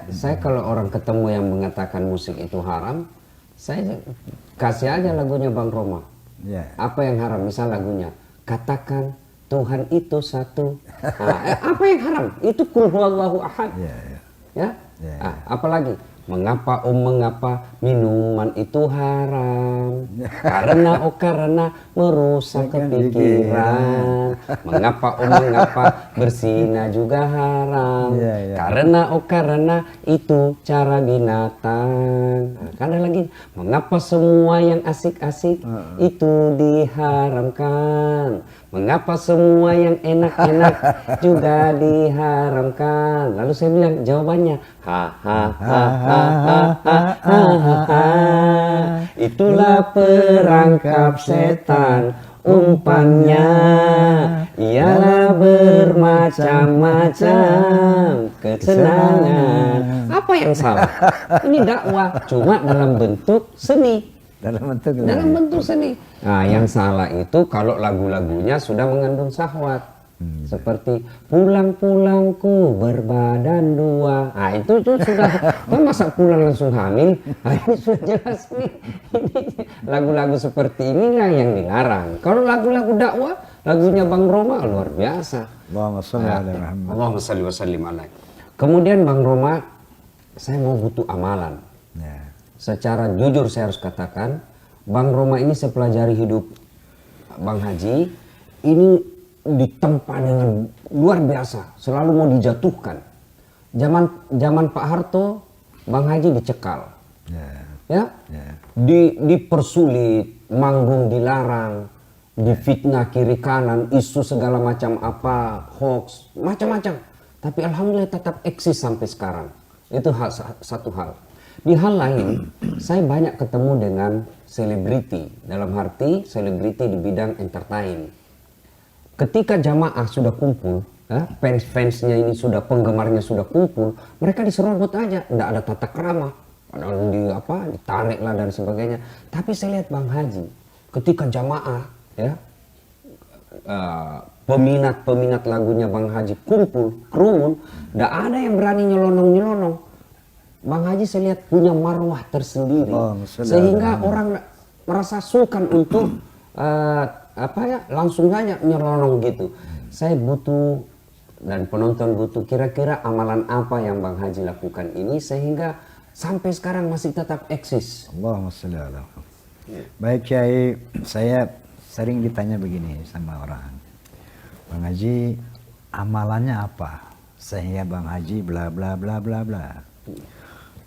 Saya kalau orang ketemu yang mengatakan musik itu haram, saya kasih aja lagunya Bang Roma. Apa yang haram? Misal lagunya, katakan Tuhan itu satu. Nah, apa yang haram? Itu Qul huwallahu ahad. Ya. Apalagi? Mengapa minuman itu haram? Karena merusak kepikiran. Mengapa berzina juga haram? Karena itu cara binatang. Nah, kan ada lagi, mengapa semua yang asik-asik itu diharamkan? Mengapa semua yang enak-enak juga diharamkan? Lalu saya bilang jawabannya, itulah perangkap setan, umpannya ialah bermacam-macam kesenangan. Apa yang salah? Ini dakwah, cuma dalam bentuk seni. Dalam bentuk seni. Nah, yang salah itu kalau lagu-lagunya sudah mengandung syahwat. Seperti pulang-pulangku berbadan dua. Nah, itu sudah, masa pulang langsung hamil? Nah, ini sudah jelas nih. Lagu-lagu seperti inilah yang dilarang. Kalau lagu-lagu dakwah, lagunya Bang Roma luar biasa. Allahumma shalli wa sallim alaihi. Kemudian Bang Roma, saya mau butuh amalan. Secara jujur saya harus katakan, Bang Roma ini saya pelajari hidup Bang Haji, ini ditempa dengan luar biasa, selalu mau dijatuhkan. Zaman Pak Harto, Bang Haji dicekal, dipersulit, manggung dilarang, difitnah kiri kanan, isu segala macam apa, hoax, macam-macam. Tapi alhamdulillah tetap eksis sampai sekarang. Itu satu hal. Di hal lain, saya banyak ketemu dengan selebriti, dalam arti selebriti di bidang entertain. Ketika jamaah sudah kumpul, fans-fansnya ini sudah, penggemarnya sudah kumpul, mereka diserobot aja, tidak ada tata krama, padahal ditarik lah dan sebagainya. Tapi saya lihat Bang Haji, ketika jamaah, peminat lagunya Bang Haji kumpul, kerumun, tidak ada yang berani nyelonong-nyelonong. Bang Haji saya lihat punya marwah tersendiri, sehingga orang merasa sungkan untuk langsung aja nyelonong gitu. Saya butuh dan penonton butuh kira-kira amalan apa yang Bang Haji lakukan ini sehingga sampai sekarang masih tetap eksis. Allahumma sholli ala Muhammad. Baik Kiai, saya sering ditanya begini sama orang, Bang Haji amalannya apa sehingga Bang Haji bla bla bla bla bla.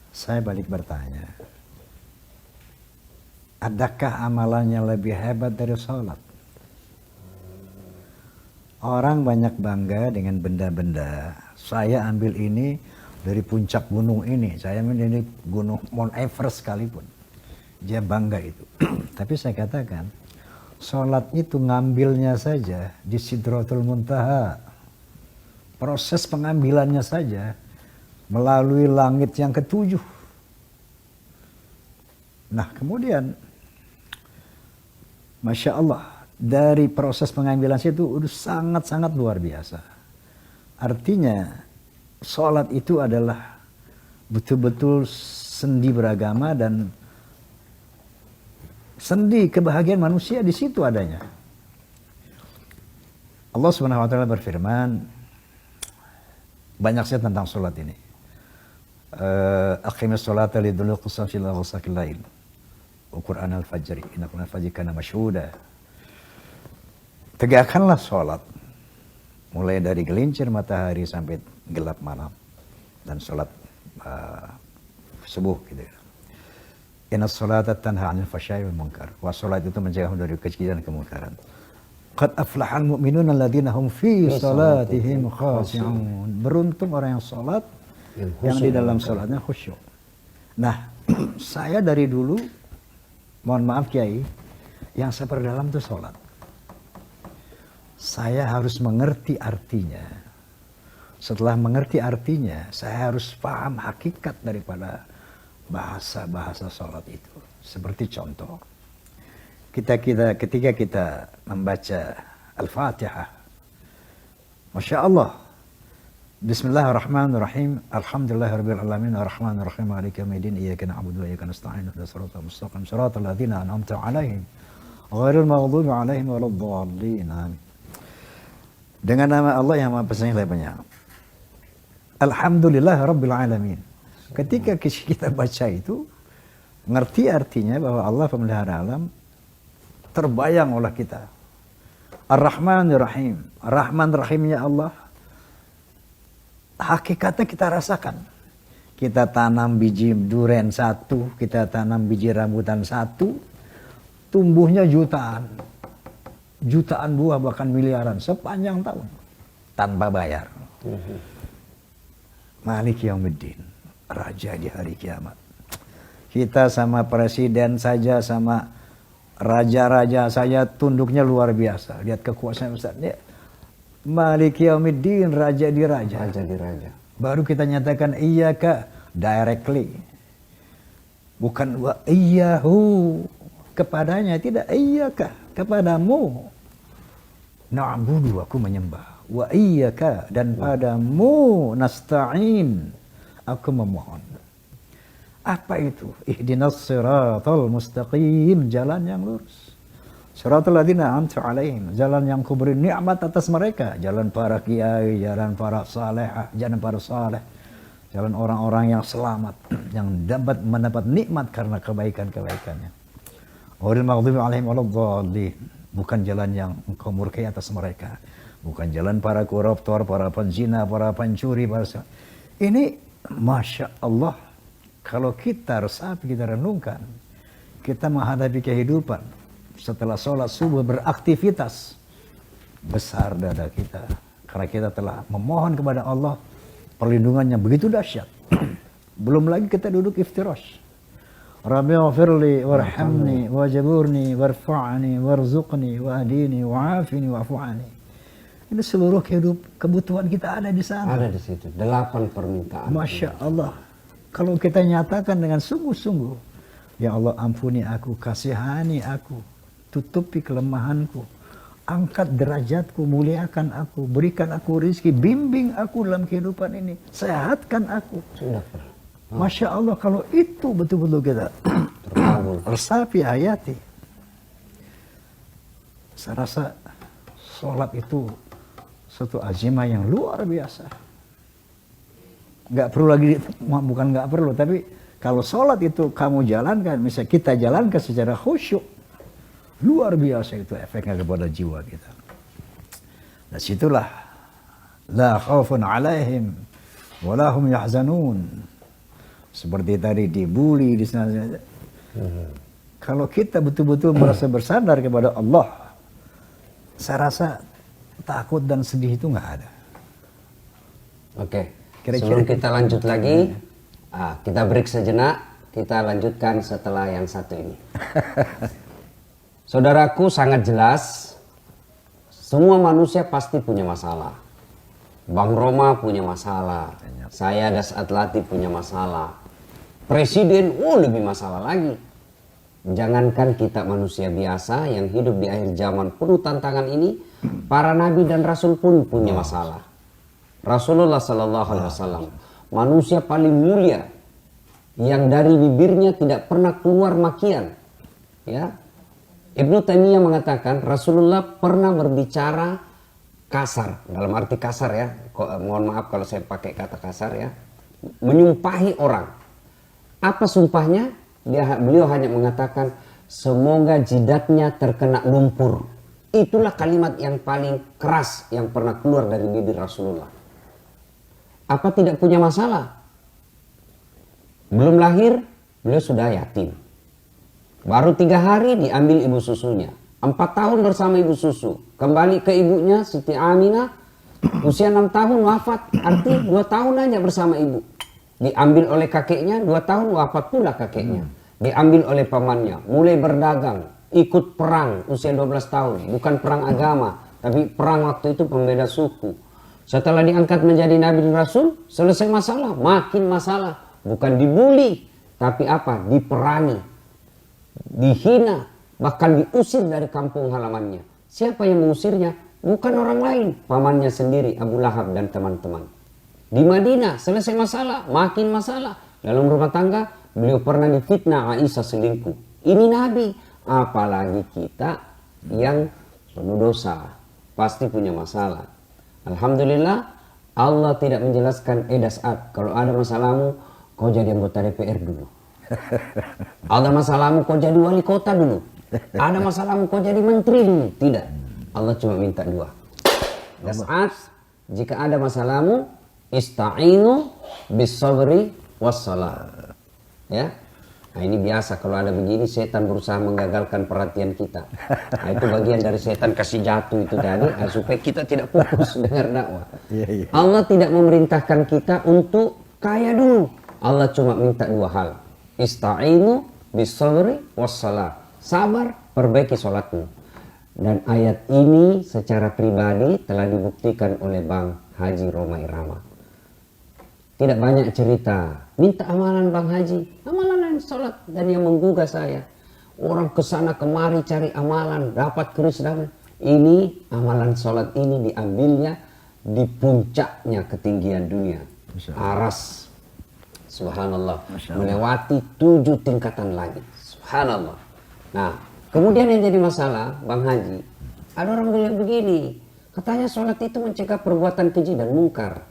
Saya balik bertanya, adakah amalannya lebih hebat dari sholat? Orang banyak bangga dengan benda-benda. Saya ambil ini dari puncak gunung ini, saya ambil ini gunung Mount Everest sekalipun. Dia bangga itu. Tapi saya katakan, sholat itu ngambilnya saja di Sidratul Muntaha. Proses pengambilannya saja melalui langit yang ketujuh. Nah kemudian, Masya Allah, dari proses pengambilan itu udah sangat-sangat luar biasa. Artinya, sholat itu adalah betul-betul sendi beragama dan sendi kebahagiaan manusia di situ adanya. Allah Subhanahu wa taala berfirman, banyak sekali tentang sholat ini. Aqimis sholata liduluqis syamsi ila ghasaqil lail wa qur'an al-fajri inna qur'an al-fajri kana mashhuda. Tegakkanlah sholat mulai dari gelincir matahari sampai gelap malam dan sholat subuh gitu. Inna sholata tanha 'anil fahsya'i wal munkar. Wa sholat itu mencegah dari kejiran dan kemungkaran. Qad aflahal mu'minuna alladzina hum fi sholatihim khashi'un. Beruntung orang yang sholat yang di dalam sholatnya khusyuk. Nah, saya dari dulu, mohon maaf Kiai, yang saya perdalam itu sholat. Saya harus mengerti artinya. Setelah mengerti artinya, saya harus paham hakikat daripada bahasa-bahasa sholat itu. Seperti contoh, ketika kita membaca Al-Fatihah, Masya Allah, Bismillahirrahmanirrahim. Alhamdulillahirabbil alamin arrahmanir rahim maliki yaumiddin iyyaka na'budu wa iyyaka nasta'in ihdinas siratal mustaqim siratal ladzina an'amta 'alaihim ghairil maghdubi 'alaihim waladdallin. Amin. Dengan nama Allah yang Maha Penyayang lagi Penyayang. Alhamdulillahirabbil alamin. Ketika kita baca itu ngerti artinya bahwa Allah pemelihara alam, terbayang oleh kita. Ar-Rahmanir Rahim. Rahman Rahimnya Allah hakikatnya kita rasakan. Kita tanam biji duren satu, kita tanam biji rambutan satu, tumbuhnya jutaan. Jutaan buah bahkan miliaran sepanjang tahun tanpa bayar. Malik Yaumiddin, raja di hari kiamat. Kita sama presiden saja, sama raja-raja saja tunduknya luar biasa. Lihat kekuasaan Ustaznya. Malik Yaumiddin, raja di raja. Raja di raja. Baru kita nyatakan iyyaka directly. Bukan wa iyyahu kepadanya, tidak iyyaka kepadamu. Na'budu, aku menyembah. Wa iyyaka, dan padamu nasta'in, aku memohon. Apa itu? Ihdinas siratal mustaqim, jalan yang lurus. Siratal ladzina an'amta 'alaihim, jalan yang kuberi nikmat atas mereka, jalan para kiai, jalan para saleh, jalan para saleh, jalan orang-orang yang selamat, yang dapat mendapat nikmat karena kebaikan-kebaikannya. Ghairil maghdubi 'alaihim waladdallin, bukan jalan yang engkau murkai atas mereka, bukan jalan para koruptor, para penzina, para pencuri, ini masya Allah. Kalau kita resapi, kita renungkan, kita menghadapi kehidupan. Setelah sholat subuh beraktivitas, besar dada kita karena kita telah memohon kepada Allah perlindungannya begitu dahsyat. Belum lagi kita duduk iftirash. Rabbi ghafirli warhamni wajaburni warfa'ni warzuqni wahdini wa'afini wa'fu'ani. Ini seluruh kebutuhan kita ada di sana. Ada di situ. 8 permintaan. Masya Allah. Kalau kita nyatakan dengan sungguh-sungguh, ya Allah ampuni aku, kasihani aku, tutupi kelemahanku, angkat derajatku, muliakan aku, berikan aku rezeki, bimbing aku dalam kehidupan ini, sehatkan aku. Sudah. Masya Allah, kalau itu betul-betul kita resapi, hayati, saya rasa sholat itu suatu azimah yang luar biasa. Nggak perlu lagi, bukan nggak perlu, tapi kalau sholat itu kamu jalankan, misalnya kita jalankan secara khusyuk, luar biasa itu efeknya kepada jiwa kita. Nah situlah la khaufun alaihim wa la hum yahzanun. Seperti tadi dibully di sana. Kalau kita betul-betul merasa bersandar kepada Allah, saya rasa takut dan sedih itu nggak ada. Oke. Sebelum kita lanjut lagi, kita break sejenak. Kita lanjutkan setelah yang satu ini. Saudaraku, sangat jelas, semua manusia pasti punya masalah. Bang Roma punya masalah, saya Das Atlati punya masalah, Presiden, lebih masalah lagi. Jangankan kita manusia biasa yang hidup di akhir zaman penuh tantangan ini, para nabi dan rasul pun punya masalah. Rasulullah Sallallahu Alaihi Wasallam, manusia paling mulia, yang dari bibirnya tidak pernah keluar makian, ya. Ibnu Taimiyah mengatakan Rasulullah pernah berbicara kasar, dalam arti kasar ya, mohon maaf kalau saya pakai kata kasar ya, menyumpahi orang. Apa sumpahnya? Beliau hanya mengatakan semoga jidatnya terkena lumpur. Itulah kalimat yang paling keras yang pernah keluar dari bibir Rasulullah. Apa tidak punya masalah? Belum lahir, beliau sudah yatim. Baru 3 hari diambil ibu susunya. 4 tahun bersama ibu susu. Kembali ke ibunya, Siti Aminah. Usia 6 tahun wafat. Arti 2 tahun aja bersama ibu. Diambil oleh kakeknya, 2 tahun wafat pula kakeknya. Diambil oleh pamannya. Mulai berdagang. Ikut perang usia 12 tahun. Bukan perang agama. Tapi perang waktu itu pembeda suku. Setelah diangkat menjadi Nabi dan Rasul, selesai masalah. Makin masalah. Bukan dibully. Tapi apa? Diperangi. Dihina, bahkan diusir dari kampung halamannya. Siapa yang mengusirnya? Bukan orang lain, pamannya sendiri, Abu Lahab dan teman-teman. Di Madinah selesai masalah, makin masalah. Dalam rumah tangga, beliau pernah difitnah Aisyah selingkuh. Ini Nabi, apalagi kita yang penuh dosa, pasti punya masalah. Alhamdulillah, Allah tidak menjelaskan Saad, kalau ada masalahmu, kau jadi anggota DPR dulu. Ada masalahmu, kau jadi wali kota dulu. Ada masalahmu, kau jadi menteri dulu. Tidak, Allah cuma minta dua. Saad, jika ada masalahmu, ista'inu bis-sabri was-salah. Ya. Nah, ini biasa kalau ada begini setan berusaha menggagalkan perhatian kita. Nah, itu bagian dari setan kasih jatuh itu tadi supaya kita tidak fokus dengar dakwah. Allah tidak memerintahkan kita untuk kaya dulu. Allah cuma minta dua hal. Ista'inu bis-sabri was-salah. Sabar, perbaiki sholatmu. Dan ayat ini secara pribadi telah dibuktikan oleh Bang Haji Roma Irama. Tidak banyak cerita, minta amalan Bang Haji, amalan yang sholat, dan yang menggugah saya. Orang kesana kemari cari amalan, dapat keris dapat. Ini amalan sholat ini diambilnya di puncaknya ketinggian dunia. Aras, subhanallah, melewati 7 tingkatan lagi, subhanallah. Nah, kemudian yang jadi masalah Bang Haji, ada orang bilang begini, katanya sholat itu mencegah perbuatan keji dan mungkar.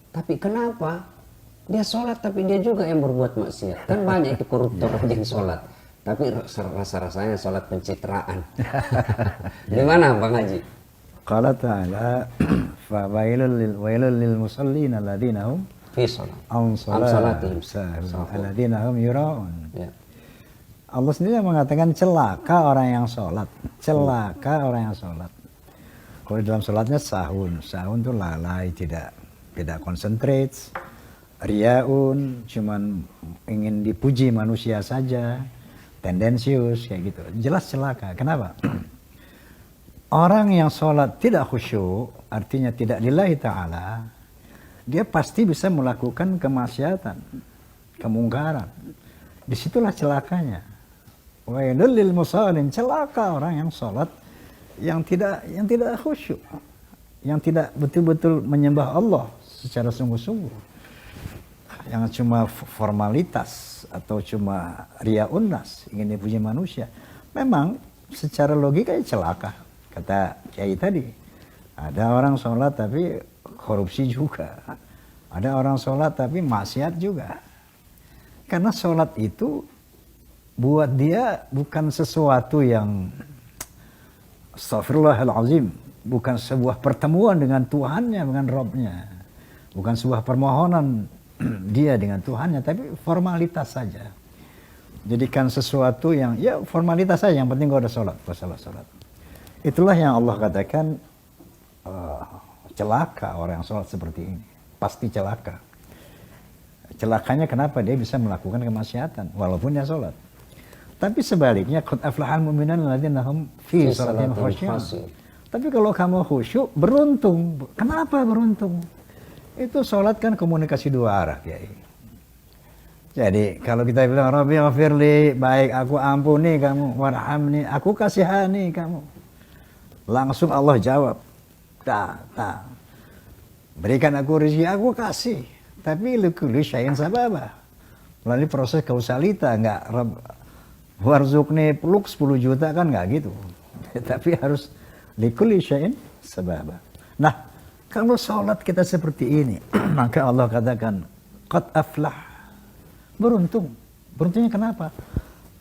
Tapi kenapa? Dia sholat tapi dia juga yang berbuat maksiat. Kan banyak itu koruptor yang sholat. Tapi rasa-rasanya sholat pencitraan. Gimana Bang Haji? Qala ta'ala fawailul lil musallin alladzina hum fi sholat an salatihim alladzina hum yura'un. Ya. Allah sendiri mengatakan celaka orang yang sholat. Celaka orang yang sholat. Kalau dalam sholatnya sahun itu lalai, tidak konsentrate. Riaun, cuman ingin dipuji manusia saja, tendensius kayak gitu, jelas celaka. Kenapa? Orang yang sholat tidak khusyuk, artinya tidak lillahi ta'ala, dia pasti bisa melakukan kemaksiatan, kemungkaran. Disitulah celakanya. Wailul lil musallin, celaka orang yang sholat yang tidak khusyuk, yang tidak betul-betul menyembah Allah secara sungguh-sungguh. Yang cuma formalitas atau cuma ria'un nas, ingin dipuji manusia. Memang secara logika celaka. Kata Kiai tadi, ada orang sholat tapi korupsi juga. Ada orang sholat tapi maksiat juga. Karena sholat itu buat dia bukan sesuatu yang astagfirullahalazim, bukan sebuah pertemuan dengan Tuhannya, dengan Robnya. Bukan sebuah permohonan dia dengan Tuhannya, tapi formalitas saja. Jadikan sesuatu yang ya formalitas saja, yang penting kau ada sholat, sholat. Itulah yang Allah katakan celaka orang yang sholat seperti ini. Pasti celaka. Celakanya kenapa? Dia bisa melakukan kemaksiatan walaupun dia sholat. Tapi sebaliknya, qad aflahal mu'minun alladzina hum fi shalatihim khashi'un. Tapi kalau kamu khusyuk, beruntung. Kenapa beruntung? Itu sholat kan komunikasi dua arah, Kiai. Jadi kalau kita bilang Rabbi ghafirli, baik aku ampuni kamu, warhamni, aku kasihani kamu. Langsung Allah jawab, tak. Berikan aku rezeki, aku kasih. Tapi likulli syai'in sababa. Melalui proses kausalita, enggak warzukni peluk 10 juta kan enggak gitu. Tapi harus likulli syai'in sababa. Nah, kalau sholat kita seperti ini, maka Allah katakan, qad aflah, beruntung. Beruntungnya kenapa?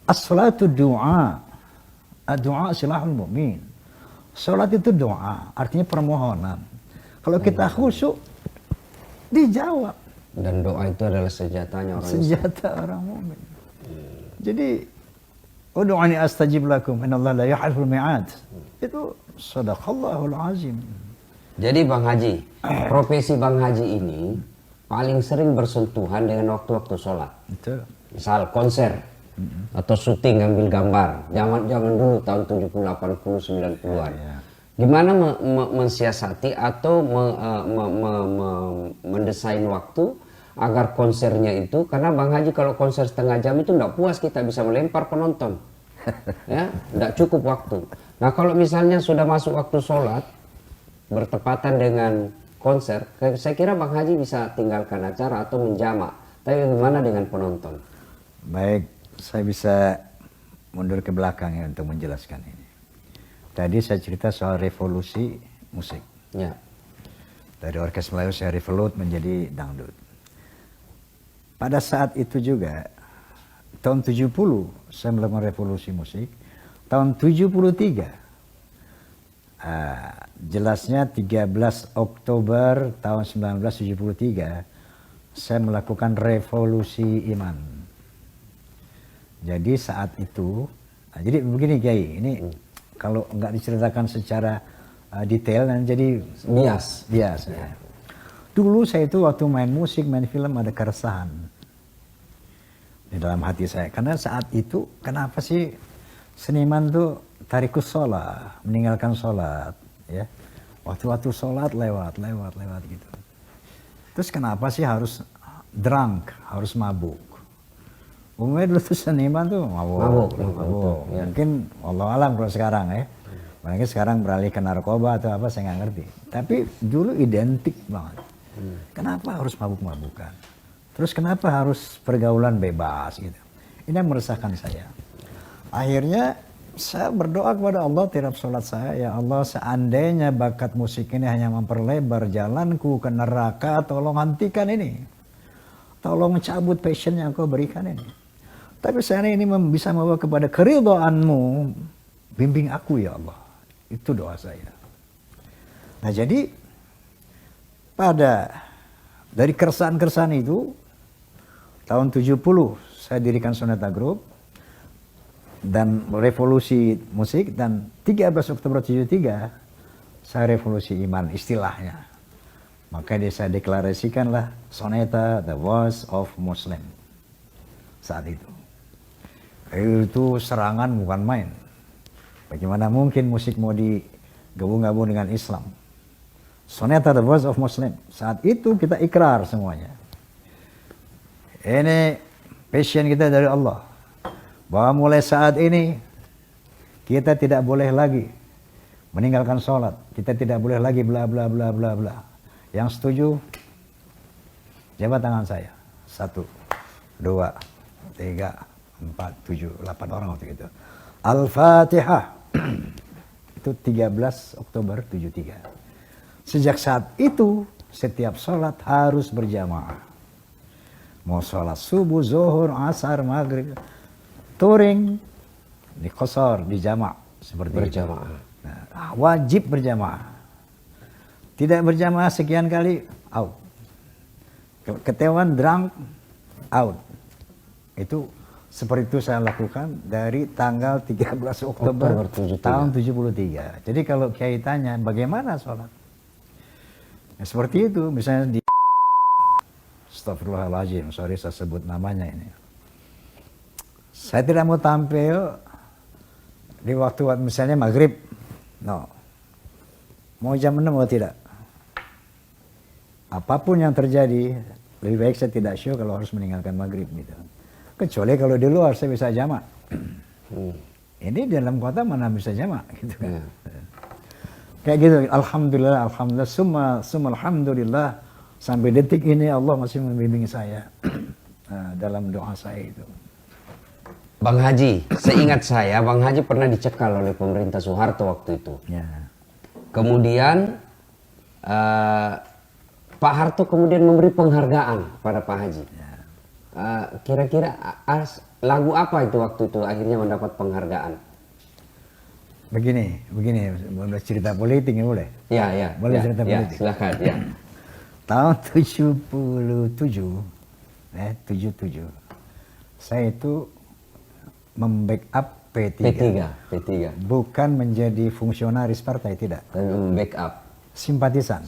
As-salatu du'a, ad-du'a silahul mu'min. Sholat itu doa, artinya permohonan. Kalau kita khusyuk, dijawab. Dan doa itu adalah senjatanya orang Islam. Senjata orang mukmin. Jadi, ud'uni astajib lakum, innallaha la yukhlifu al-mi'ad. Itu sadaqallahul azim. Jadi Bang Haji, profesi Bang Haji ini paling sering bersentuhan dengan waktu-waktu sholat. Betul. Misal konser atau syuting ngambil gambar. Zaman dulu tahun 70, 80, 90-an. Ya. Gimana mensiasati atau mendesain waktu agar konsernya itu, karena Bang Haji kalau konser setengah jam itu enggak puas, kita bisa melempar penonton. Ya, enggak cukup waktu. Nah, kalau misalnya sudah masuk waktu sholat, bertepatan dengan konser, saya kira Bang Haji bisa tinggalkan acara atau menjamak. Tapi bagaimana dengan penonton? Baik, saya bisa mundur ke belakang ya untuk menjelaskan ini. Tadi saya cerita soal revolusi musik. Ya. Dari orkes Melayu saya revolut menjadi dangdut. Pada saat itu juga, tahun 70 saya melakukan revolusi musik. Tahun 73, jelasnya 13 Oktober tahun 1973, saya melakukan revolusi iman. Jadi saat itu, jadi begini Kiai, ini kalau nggak diceritakan secara detail, jadi Bias. Ya. Dulu saya itu waktu main musik, main film ada keresahan di dalam hati saya. Karena saat itu, kenapa sih seniman tuh tarikus sholat, meninggalkan sholat, ya? Waktu-waktu sholat lewat gitu. Terus kenapa sih harus drunk, harus mabuk? Umumnya dulu tuh seniman tuh mabuk. Ya. Mungkin Allah alam kalau sekarang ya. Mungkin sekarang beralih ke narkoba atau apa saya nggak ngerti. Tapi dulu identik banget. Kenapa harus mabuk-mabukan? Terus kenapa harus pergaulan bebas gitu? Ini yang meresahkan saya. Akhirnya saya berdoa kepada Allah tiap sholat saya, ya Allah seandainya bakat musik ini hanya memperlebar jalanku ke neraka, tolong hentikan ini. Tolong cabut passion yang kau berikan ini. Tapi saya ini bisa membawa kepada keridhaanmu, bimbing aku ya Allah. Itu doa saya. Nah jadi dari keresahan-keresahan itu, tahun 70 saya dirikan Sonata Group dan revolusi musik, dan 13 Oktober 73 saya revolusi iman istilahnya. Maka saya deklarasikanlah Sonata the Voice of Muslim saat itu. Itu serangan bukan main. Bagaimana mungkin musik mau digabung-gabung dengan Islam? Sonata the Voice of Muslim. Saat itu kita ikrar semuanya. Ini passion kita dari Allah. Bahwa mulai saat ini kita tidak boleh lagi meninggalkan sholat. Kita tidak boleh lagi bla bla bla bla bla. Yang setuju jabat tangan saya. 1, 2, 3, 4, 7, 8 orang waktu itu. Al-Fatihah. Itu 13 Oktober 73. Sejak saat itu, setiap sholat harus berjamaah. Mau sholat subuh, zuhur, asar, maghrib, touring, di qasar, di jamaah. Seperti berjamaah. Nah, wajib berjamaah. Tidak berjamaah sekian kali, out. Ketahuan drunk, out. Itu seperti itu saya lakukan dari tanggal 13 Oktober tahun 73. Jadi kalau Kiai tanya, bagaimana sholat? Ya, seperti itu, misalnya di Astagfirullahaladzim, sorry saya sebut namanya ini. Saya tidak mau tampil di waktu misalnya maghrib, no. Mau jam 6 atau tidak. Apapun yang terjadi, lebih baik saya tidak show kalau harus meninggalkan maghrib gitu. Kecuali kalau di luar saya bisa jamak. Ini di dalam kota mana bisa jamak gitu kan. Kayak gitu, alhamdulillah, summa alhamdulillah, sampai detik ini Allah masih membimbing saya dalam doa saya itu. Bang Haji, seingat saya, Bang Haji pernah dicekal oleh pemerintah Soeharto waktu itu. Ya. Kemudian Pak Harto kemudian memberi penghargaan pada Pak Haji. Ya. Kira-kira lagu apa itu waktu itu akhirnya mendapat penghargaan? Begini, boleh cerita politik ya boleh? Ya. Boleh cerita politik? Silakan, ya. Tahun 77, saya itu membackup P3. Bukan menjadi fungsionaris partai, tidak. Tapi membackup. Simpatisan.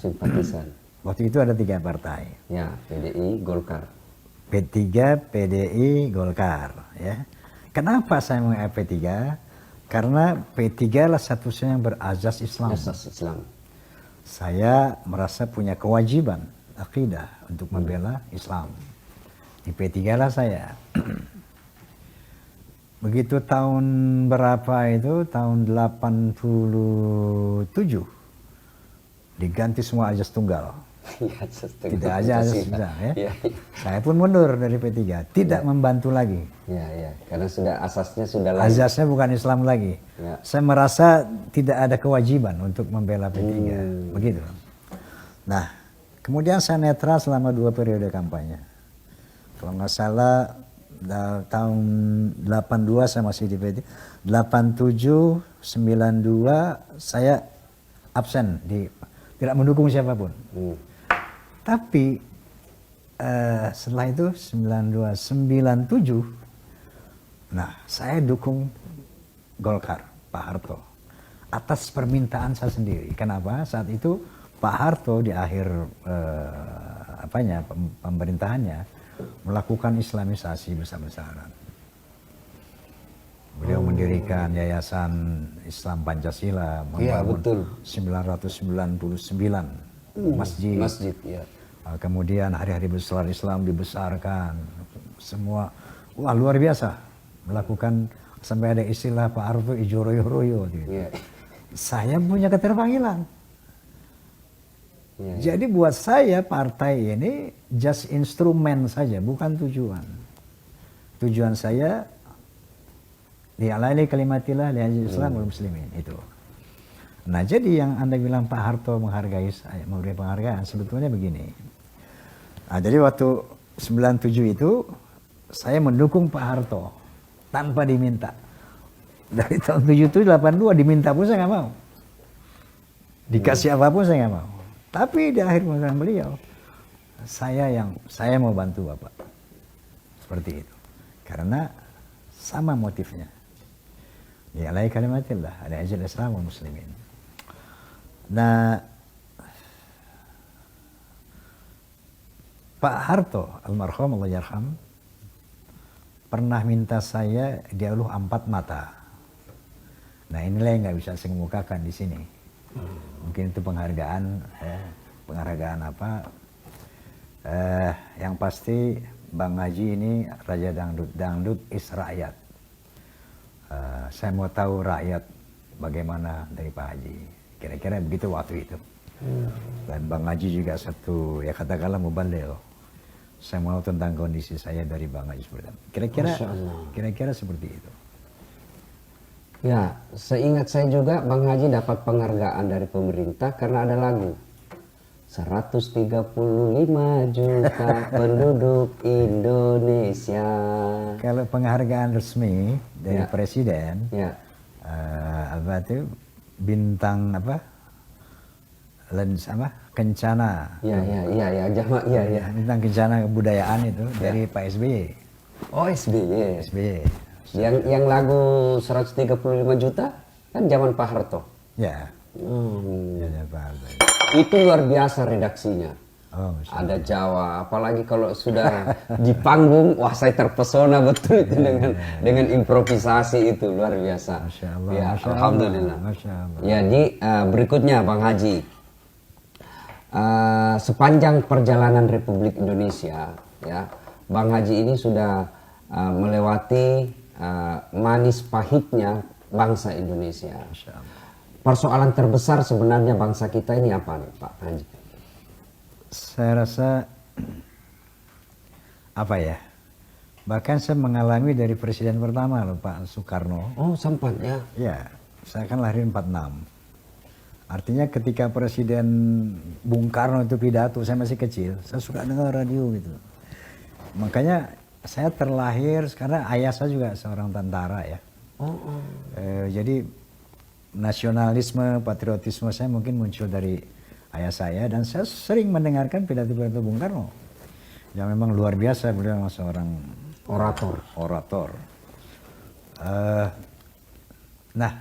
Waktu itu ada 3 partai. Ya, PDI, Golkar. P3, PDI, Golkar. Ya. Kenapa saya membackup P3? Karena P3 lah satu-satunya yang berazas Islam. Asas Islam. Saya merasa punya kewajiban akidah untuk membela Islam. Di P3 lah saya. Begitu tahun berapa itu, tahun 87, diganti semua azas tunggal. Ya, setengah Tidak aja Pancasila. sudah ya. Ya, Saya pun mundur dari P3, tidak membantu lagi. ya, karena sudah asasnya sudah lain. Azasnya bukan Islam lagi. Ya. Saya merasa tidak ada kewajiban untuk membela P3, begitu. Nah, kemudian saya netral selama 2 periode kampanye. Kalau nggak salah tahun 82 saya masih di P3, 87, 92 saya absen, tidak mendukung siapapun. Tapi setelah itu 92, 97, nah saya dukung Golkar, Pak Harto, atas permintaan saya sendiri. Kenapa? Saat itu Pak Harto di akhir pemerintahannya melakukan Islamisasi besar-besaran. Beliau mendirikan Yayasan Islam Pancasila, membangun 999 masjid. Ya. Kemudian hari-hari besar Islam dibesarkan, semua, wah luar biasa, melakukan sampai ada istilah Pak Harto ijo royo-royo. Gitu. Ya. Saya punya keterpanggilan. Ya. Jadi buat saya partai ini just instrumen saja, bukan tujuan. Tujuan saya li'alai kalimatillah li'ajil Islam wal muslimin, itu. Nah, jadi yang Anda bilang Pak Harto menghargai saya, memberi penghargaan, sebetulnya begini. Nah, jadi waktu 97 itu saya mendukung Pak Harto tanpa diminta. Dari tahun 77 82 diminta pun saya nggak mau. Dikasih apapun saya nggak mau. Tapi di akhir pemerintahan beliau, saya mau bantu Bapak. Seperti itu. Karena sama motifnya. Ya alai kalimatillah, ala ajil Islam wal muslimin. Nah, Pak Harto almarhum Allah yarham pernah minta saya dialuh 4 mata. Nah, inilah yang nggak bisa saya kemukakan di sini. Mungkin itu penghargaan apa? Yang pasti Bang Haji ini Raja Dangdut is rakyat. Saya mau tahu rakyat bagaimana dari Pak Haji. Kira-kira begitu waktu itu. Dan Bang Haji juga satu, ya katakanlah mubalil. Saya mau tentang kondisi saya dari Bang Haji seperti itu. Kira-kira seperti itu. Ya, seingat saya juga Bang Haji dapat penghargaan dari pemerintah karena ada lagu 135 juta penduduk Indonesia. Kalau penghargaan resmi dari presiden, apa itu bintang apa? Kencana. Ya. Bintang kencana kebudayaan itu dari Pak SBY. Oh, SBY. SBY. Yang lagu 135 juta kan zaman Pak Harto. Ya. Ya, Pak Harto. Itu luar biasa redaksinya. Oh, ada Jawa, apalagi kalau sudah di panggung, wah saya terpesona betul itu dengan improvisasi itu luar biasa. Masya Allah, ya, Masya alhamdulillah. Allah, Masya Allah. Jadi berikutnya Bang Haji, sepanjang perjalanan Republik Indonesia, ya Bang Haji ini sudah melewati manis pahitnya bangsa Indonesia. Persoalan terbesar sebenarnya bangsa kita ini apa nih Pak Haji? Saya rasa apa ya? Bahkan saya mengalami dari presiden pertama loh Pak Soekarno. Oh, sempat ya? Ya, saya kan lahir 46. Artinya ketika Presiden Bung Karno itu pidato, saya masih kecil, saya suka dengar radio gitu. Makanya saya terlahir karena ayah saya juga seorang tentara ya. Jadi nasionalisme, patriotisme saya mungkin muncul dari ayah saya, dan saya sering mendengarkan pidato-pidato Bung Karno. Yang memang luar biasa, beliau memang seorang orator. Nah,